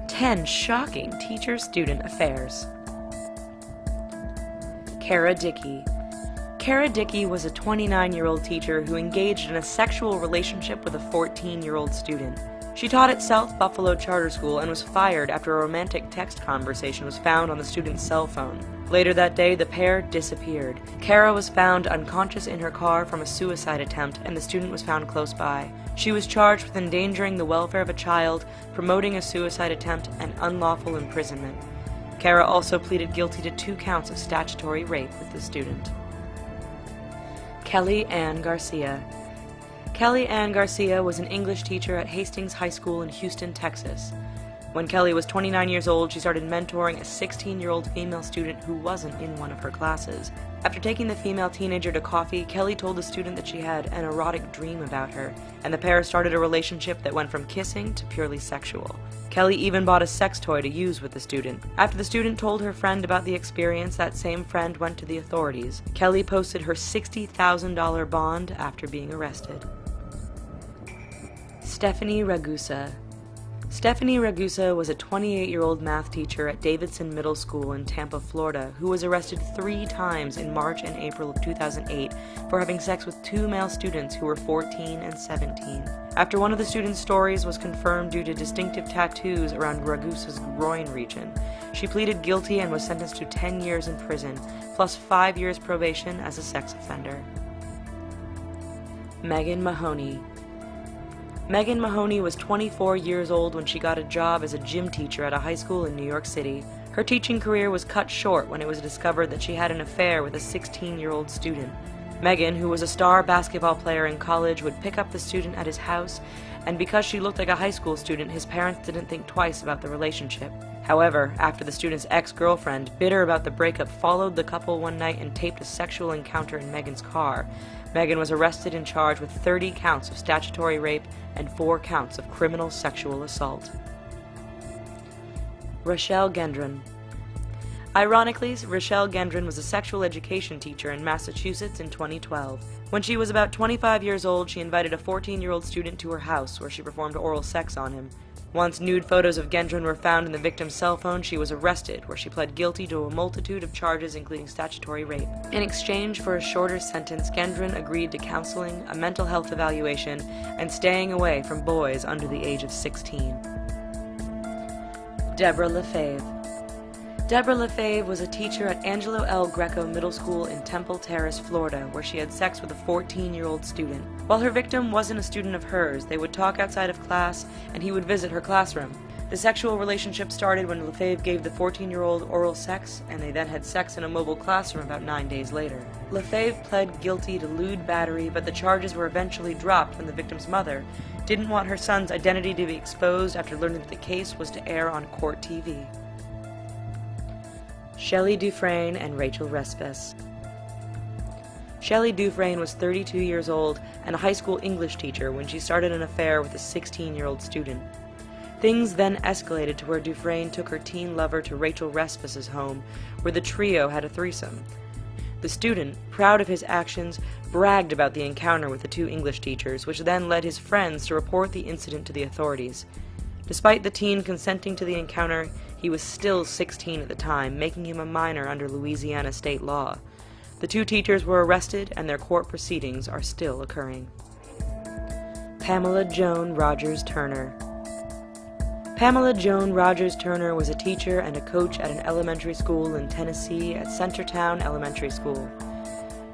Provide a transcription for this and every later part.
10 shocking teacher-student affairs. Kara Dickey. Kara Dickey was a 29-year-old teacher who engaged in a sexual relationship with a 14-year-old student. She taught at South Buffalo Charter School and was fired after a romantic text conversation was found on the student's cell phone. Later that day, the pair disappeared. Kara was found unconscious in her car from a suicide attempt, and the student was found close by. She was charged with endangering the welfare of a child, promoting a suicide attempt, and unlawful imprisonment. Kara also pleaded guilty to 2 counts of statutory rape with the student. Kelly Ann Garcia. Kelly Ann Garcia was an English teacher at Hastings High School in Houston, Texas. When Kelly was 29 years old, she started mentoring a 16-year-old female student who wasn't in one of her classes. After taking the female teenager to coffee, Kelly told the student that she had an erotic dream about her, and the pair started a relationship that went from kissing to purely sexual. Kelly even bought a sex toy to use with the student. After the student told her friend about the experience, that same friend went to the authorities. Kelly posted her $60,000 bond after being arrested. Stephanie Ragusa. Stephanie Ragusa was a 28-year-old math teacher at Davidson Middle School in Tampa, Florida, who was arrested 3 times in March and April of 2008 for having sex with 2 male students who were 14 and 17. After one of the students' stories was confirmed due to distinctive tattoos around Ragusa's groin region, she pleaded guilty and was sentenced to 10 years in prison, plus 5 years probation as a sex offender. Megan Mahoney. Megan Mahoney was 24 years old when she got a job as a gym teacher at a high school in New York City. Her teaching career was cut short when it was discovered that she had an affair with a 16-year-old student. Megan, who was a star basketball player in college, would pick up the student at his house, and because she looked like a high school student, his parents didn't think twice about the relationship. However, after the student's ex-girlfriend, bitter about the breakup, followed the couple one night and taped a sexual encounter in Megan's car, Megan was arrested and charged with 30 counts of statutory rape and 4 counts of criminal sexual assault. Rochelle Gendron. Ironically, Rochelle Gendron was a sexual education teacher in Massachusetts in 2012. When she was about 25 years old, she invited a 14-year-old student to her house where she performed oral sex on him. Once nude photos of Gendron were found in the victim's cell phone, she was arrested, where she pled guilty to a multitude of charges including statutory rape. In exchange for a shorter sentence, Gendron agreed to counseling, a mental health evaluation, and staying away from boys under the age of 16. Deborah Lefebvre. Deborah Lefebvre was a teacher at Angelo L. Greco Middle School in Temple Terrace, Florida, where she had sex with a 14-year-old student. While her victim wasn't a student of hers, they would talk outside of class, and he would visit her classroom. The sexual relationship started when Lefebvre gave the 14-year-old oral sex, and they then had sex in a mobile classroom about 9 days later. Lefebvre pled guilty to lewd battery, but the charges were eventually dropped when the victim's mother didn't want her son's identity to be exposed after learning that the case was to air on court TV. Shelley Dufresne and Rachel Respis. Shelley Dufresne was 32 years old and a high school English teacher when she started an affair with a 16-year-old student. Things then escalated to where Dufresne took her teen lover to Rachel Respis's home, where the trio had a threesome. The student, proud of his actions, bragged about the encounter with the 2 English teachers, which then led his friends to report the incident to the authorities. Despite the teen consenting to the encounter, he was still 16 at the time, making him a minor under Louisiana state law. The 2 teachers were arrested, and their court proceedings are still occurring. Pamela Joan Rogers Turner. Pamela Joan Rogers Turner was a teacher and a coach at an elementary school in Tennessee at Centertown Elementary School.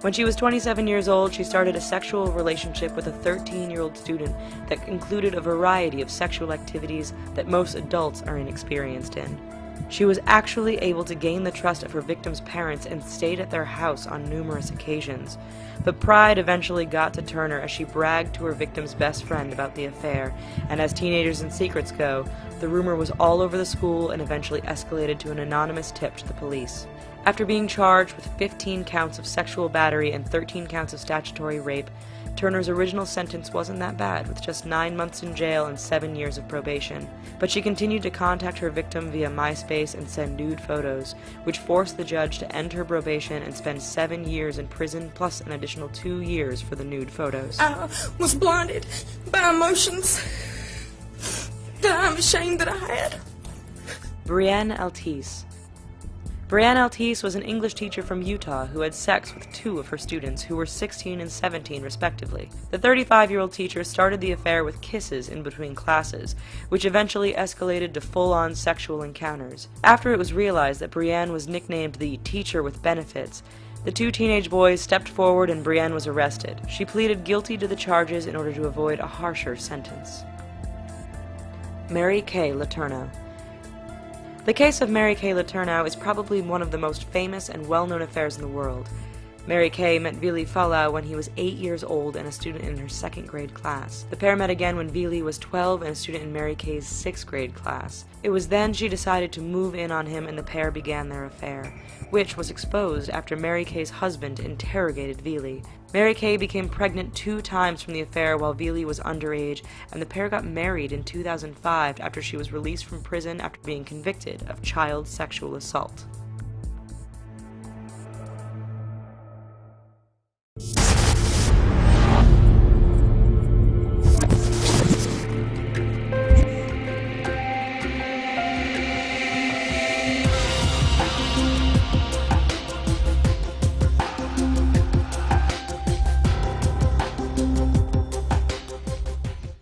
When she was 27 years old, she started a sexual relationship with a 13-year-old student that included a variety of sexual activities that most adults are inexperienced in. She was actually able to gain the trust of her victim's parents and stayed at their house on numerous occasions. But pride eventually got to Turner as she bragged to her victim's best friend about the affair, and as teenagers and secrets go, the rumor was all over the school and eventually escalated to an anonymous tip to the police. After being charged with 15 counts of sexual battery and 13 counts of statutory rape, Turner's original sentence wasn't that bad, with just 9 months in jail and 7 years of probation. But she continued to contact her victim via MySpace and send nude photos, which forced the judge to end her probation and spend 7 years in prison, plus an additional 2 years for the nude photos. I was blinded by emotions that I'm ashamed that I had. Brianne Altice. Brianne Altice was an English teacher from Utah who had sex with 2 of her students, who were 16 and 17 respectively. The 35-year-old teacher started the affair with kisses in between classes, which eventually escalated to full-on sexual encounters. After it was realized that Brianne was nicknamed the teacher with benefits, the 2 teenage boys stepped forward and Brianne was arrested. She pleaded guilty to the charges in order to avoid a harsher sentence. Mary Kay Letourneau. The case of Mary Kay Letourneau is probably one of the most famous and well-known affairs in the world. Mary Kay met Vili Fualaau when he was 8 years old and a student in her 2nd grade class. The pair met again when Vili was 12 and a student in Mary Kay's 6th grade class. It was then she decided to move in on him and the pair began their affair, which was exposed after Mary Kay's husband interrogated Vili. Mary Kay became pregnant 2 times from the affair while Vili was underage, and the pair got married in 2005 after she was released from prison after being convicted of child sexual assault.